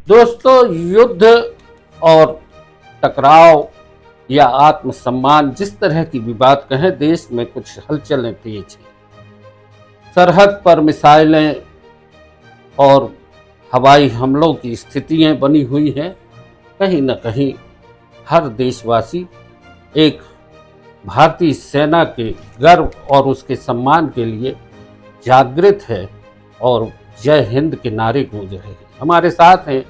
दोस्तों, युद्ध और टकराव या आत्मसम्मान, जिस तरह की भी बात कहें, देश में कुछ हलचलें तेज हैं। सरहद पर मिसाइलें और हवाई हमलों की स्थितियां बनी हुई हैं। कहीं न कहीं हर देशवासी एक भारतीय सेना के गर्व और उसके सम्मान के लिए जागृत है और जय हिंद के नारे गूंज रहे हैं। हमारे साथ हैं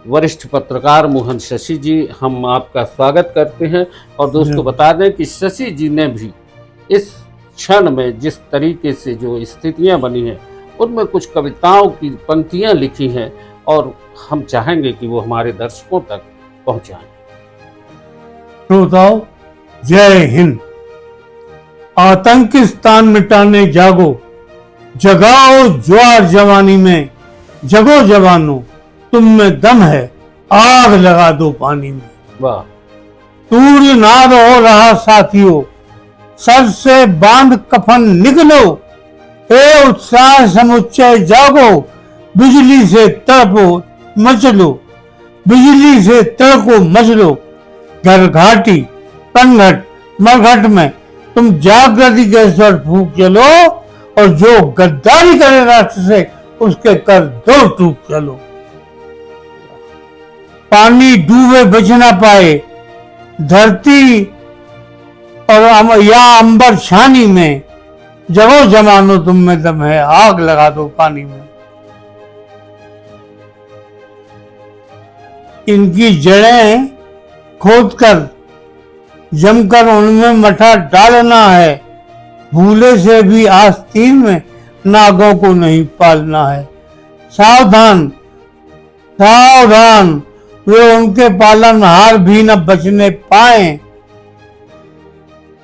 वरिष्ठ पत्रकार मोहन शशि जी। हम आपका स्वागत करते हैं और दोस्तों बता दें कि शशि जी ने भी इस क्षण में जिस तरीके से जो स्थितियां बनी हैं उनमें कुछ कविताओं की पंक्तियां लिखी हैं और हम चाहेंगे कि वो हमारे दर्शकों तक पहुंचाएं। श्रोताओ, जय हिंद। आतंकिस्तान मिटाने जागो, जगाओ ज्वार जवानी में, जगो जवानों तुम में दम है, आग लगा दो पानी में। वाह। दूर ना रहो रहा साथियों, सर से बांध कफन निकलो, ए उत्साह समुच्चय जागो, बिजली से तड़पो मचलो, बिजली से तड़को मचलो। घर घाटी पनघट मरघट में तुम जागृति के स्वर फूंक चलो, और जो गद्दारी करे राष्ट्र से उसके कर दो टूक चलो। पानी डूबे बच ना पाए धरती और या अंबर छानी में, जगो जमानो तुम में दम है, आग लगा दो पानी में। इनकी जड़ें खोदकर जमकर उनमें मठा डालना है, भूले से भी आस्तीन में नागों को नहीं पालना है। सावधान सावधान, वे उनके पालनहार भी न बचने पाए,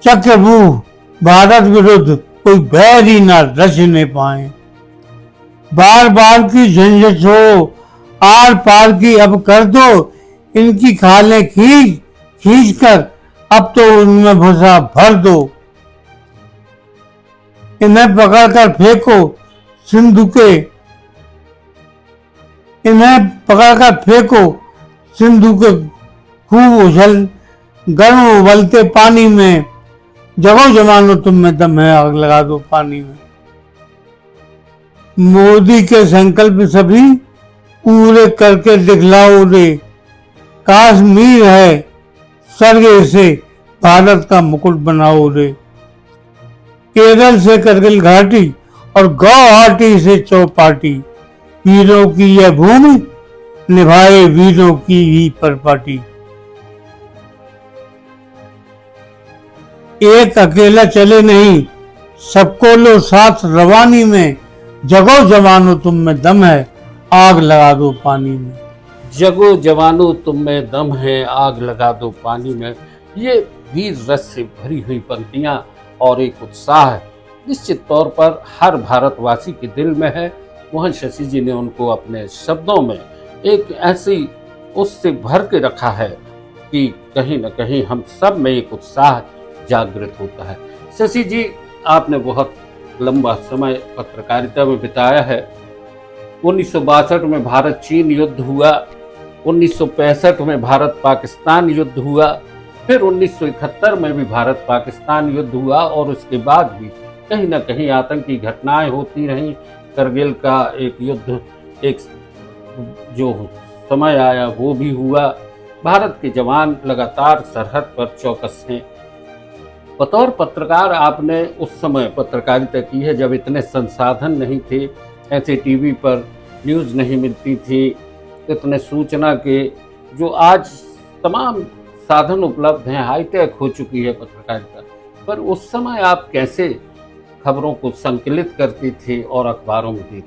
चक्रव्यूह भारत विरुद्ध कोई बैरी न रचने पाए। बार बार की झंझट हो, आर पार की अब कर दो, इनकी खालें खींच खींच कर अब तो उनमें भूसा भर दो। इन्हें पकड़कर फेंको सिंधु के, इन्हें पकड़कर फेंको सिंधु के खूब उछल गर्म उबलते पानी में, जगो जमानो तुम में दम है, आग लगा दो पानी में। मोदी के संकल्प सभी पूरे करके दिखलाओ रे, कश्मीर है स्वर्ग से भारत का मुकुट बनाओ रे। केरल से करगिल घाटी और गुवाहाटी से चौपाटी, वीरों की यह भूमि निभाए वीरों की ही परपाटी। एक अकेला चले नहीं, सबको लो साथ रवानी में, जगो जवानो तुम में दम है, आग लगा दो पानी में। जगो जवानों तुम में दम है, आग लगा दो पानी में। ये वीर रस से भरी हुई पंक्तियां और एक उत्साह निश्चित तौर पर हर भारतवासी के दिल में है। मोहन शशि जी ने उनको अपने शब्दों में एक ऐसी उससे भर के रखा है कि कहीं न कहीं हम सब में एक उत्साह जागृत होता है। शशि जी, आपने बहुत लंबा समय पत्रकारिता में बिताया है। 1962 में भारत चीन युद्ध हुआ, 1965 में भारत पाकिस्तान युद्ध हुआ, फिर 1971 में भी भारत पाकिस्तान युद्ध हुआ और उसके बाद भी कहीं न कहीं आतंकी घटनाएं होती रहीं। करगिल का एक युद्ध, एक जो समय आया वो भी हुआ। भारत के जवान लगातार सरहद पर चौकस हैं। बतौर पत्रकार आपने उस समय पत्रकारिता की है जब इतने संसाधन नहीं थे, ऐसे टीवी पर न्यूज़ नहीं मिलती थी, इतने सूचना के जो आज तमाम साधन उपलब्ध हैं, हाईटेक हो चुकी है पत्रकारिता, पर उस समय आप कैसे खबरों को संकलित करती थी और अखबारों में देती थी?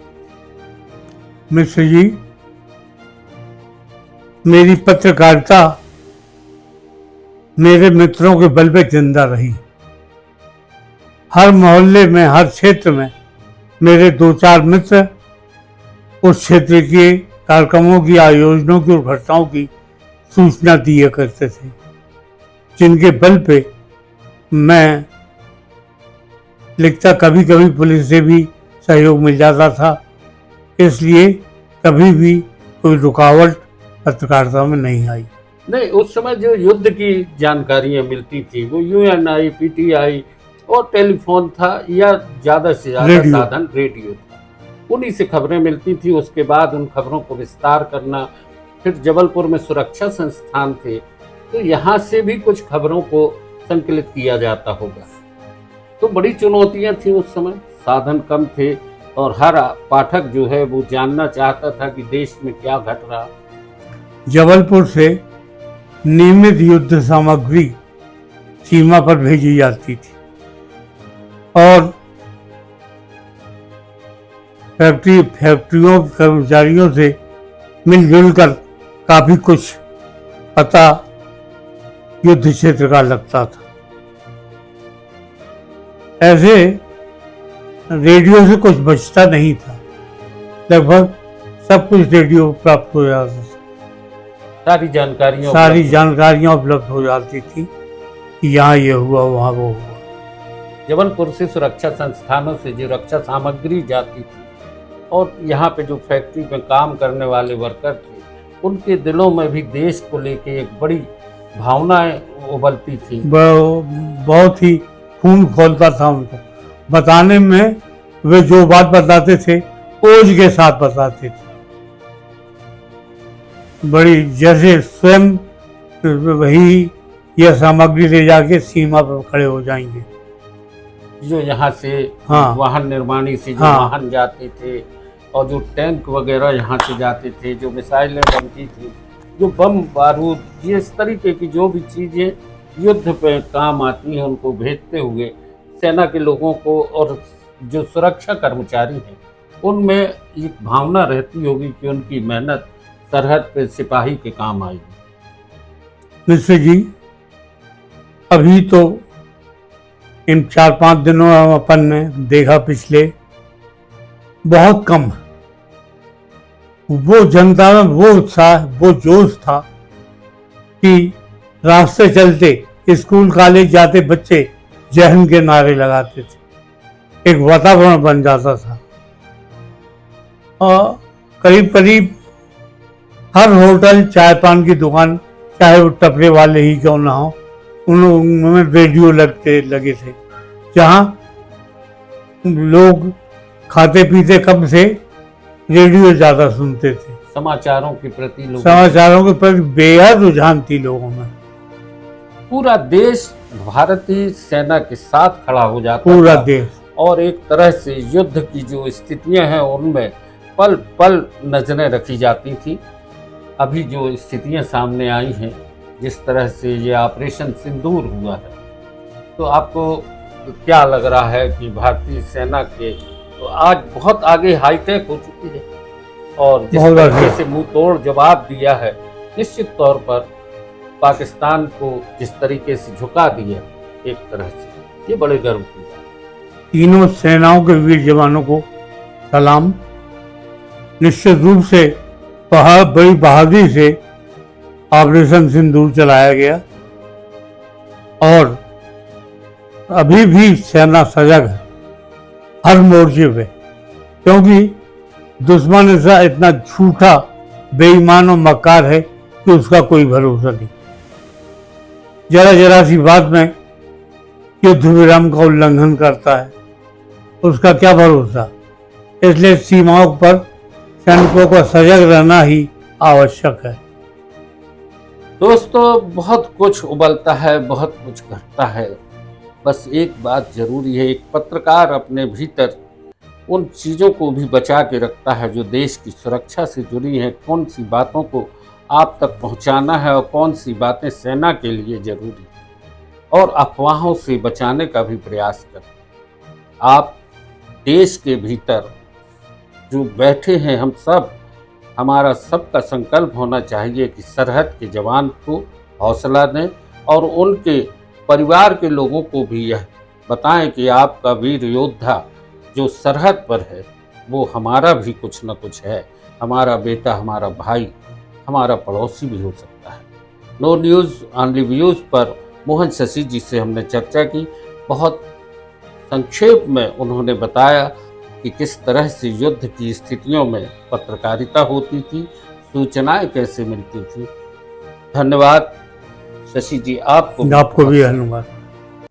मिश्र जी, मेरी पत्रकारिता मेरे मित्रों के बल पे जिंदा रही। हर मोहल्ले में, हर क्षेत्र में मेरे 2-4 मित्र उस क्षेत्र के कार्यक्रमों की, आयोजनों की और घटनाओं की सूचना दिया करते थे, जिनके बल पे मैं लिखता। कभी कभी पुलिस से भी सहयोग मिल जाता था, इसलिए कभी भी कोई रुकावट पत्रकारिता में नहीं आई। नहीं, उस समय जो युद्ध की जानकारियां मिलती थी वो यूएनआई, पीटीआई और टेलीफोन था, या ज़्यादा से ज़्यादा रेडियो। साधन रेडियो था। उन्हीं से खबरें मिलती थी। उसके बाद उन खबरों को विस्तार करना, फिर जबलपुर में सुरक्षा संस्थान थे तो यहाँ से भी कुछ खबरों को संकलित किया जाता होगा। तो बड़ी चुनौतियां थी उस समय, साधन कम थे और हर पाठक जो है वो जानना चाहता था कि देश में क्या घट रहा। जबलपुर से नियमित युद्ध सामग्री सीमा पर भेजी जाती थी और फैक्ट्रियों के कर्मचारियों से मिलजुल कर काफी कुछ पता युद्ध क्षेत्र का लगता था। ऐसे रेडियो से कुछ बचता नहीं था, लगभग सब कुछ रेडियो प्राप्त हो जाता था। सारी जानकारियां उपलब्ध हो जाती थी कि यहाँ ये हुआ, वहाँ वो हुआ। जबलपुर से सुरक्षा संस्थानों से जो रक्षा सामग्री जाती थी और यहाँ पे जो फैक्ट्री में काम करने वाले वर्कर थे, उनके दिलों में भी देश को लेके एक बड़ी भावनाएं उबलती थी। बहुत ही खून खोलता था उनको बताने में। वे जो बात बताते थे ओज के साथ बताते थे, बड़ी जैसे स्वयं वही यह सामग्री ले जाके सीमा पर खड़े हो जाएंगे। जो यहाँ से हाँ, वाहन निर्माणी से जो हाँ, वाहन जाते थे और जो टैंक वगैरह यहाँ से जाते थे, जो मिसाइलें बनती थी, जो बम बारूद, ये इस तरीके की जो भी चीज़ें युद्ध पे काम आती हैं, उनको भेजते हुए सेना के लोगों को और जो सुरक्षा कर्मचारी हैं उनमें एक भावना रहती होगी कि उनकी मेहनत सरहद पे सिपाही के काम आएगी। मिश्र जी, अभी तो इन 4-5 दिनों में अपन ने देखा, पिछले बहुत कम वो जनता में वो उत्साह, वो जोश था कि रास्ते चलते, स्कूल कॉलेज जाते बच्चे जय हिंद के नारे लगाते थे। एक वातावरण बन जाता था और करीब करीब हर होटल, चाय पान की दुकान, चाहे वो टपरे वाले ही क्यों ना हो, उनमें रेडियो लगे थे, जहाँ लोग खाते पीते कम से रेडियो ज्यादा सुनते थे। समाचारों के प्रति बेहद रुझान थी लोगों में। पूरा देश भारतीय सेना के साथ खड़ा हो जाता पूरा था देश, और एक तरह से युद्ध की जो स्थितियां हैं उनमें पल पल नजरें रखी जाती थी। अभी जो स्थितियां सामने आई हैं, जिस तरह से ये ऑपरेशन सिंदूर हुआ है, तो आपको क्या लग रहा है कि भारतीय सेना के तो आज बहुत आगे हाईटेक हो चुकी है और जिस तरीके से मुंह तोड़ जवाब दिया है, निश्चित तौर पर पाकिस्तान को जिस तरीके से झुका दिया, एक तरह से ये बड़े गर्व की बात। तीनों सेनाओं के वीर जवानों को सलाम। निश्चित रूप से बड़ी बहादुरी से ऑपरेशन सिंदूर चलाया गया और अभी भी सेना सजग है हर मोर्चे पे, क्योंकि दुश्मन ऐसा इतना झूठा, बेईमान और मक्कार है कि उसका कोई भरोसा नहीं। जरा जरा सी बात में युद्ध विराम का उल्लंघन करता है, उसका क्या भरोसा। इसलिए सीमाओं पर सैनिकों को सजग रहना ही आवश्यक है। दोस्तों, बहुत कुछ उबलता है, बहुत कुछ घटता है। बस एक बात जरूरी है, एक पत्रकार अपने भीतर उन चीज़ों को भी बचा के रखता है जो देश की सुरक्षा से जुड़ी हैं। कौन सी बातों को आप तक पहुंचाना है और कौन सी बातें सेना के लिए जरूरी, और अफवाहों से बचाने का भी प्रयास करें। आप देश के भीतर जो बैठे हैं, हम सब, हमारा सबका संकल्प होना चाहिए कि सरहद के जवान को हौसला दें और उनके परिवार के लोगों को भी यह बताएं कि आपका वीर योद्धा जो सरहद पर है वो हमारा भी कुछ न कुछ है, हमारा बेटा, हमारा भाई, हमारा पड़ोसी भी हो सकता है। नो न्यूज़ ऑनली व्यूज़ पर मोहन शशि जी से हमने चर्चा की। बहुत संक्षेप में उन्होंने बताया कि किस तरह से युद्ध की स्थितियों में पत्रकारिता होती थी, सूचनाएं कैसे मिलती थी। धन्यवाद शशि जी, आपको आपको भी धन्यवाद।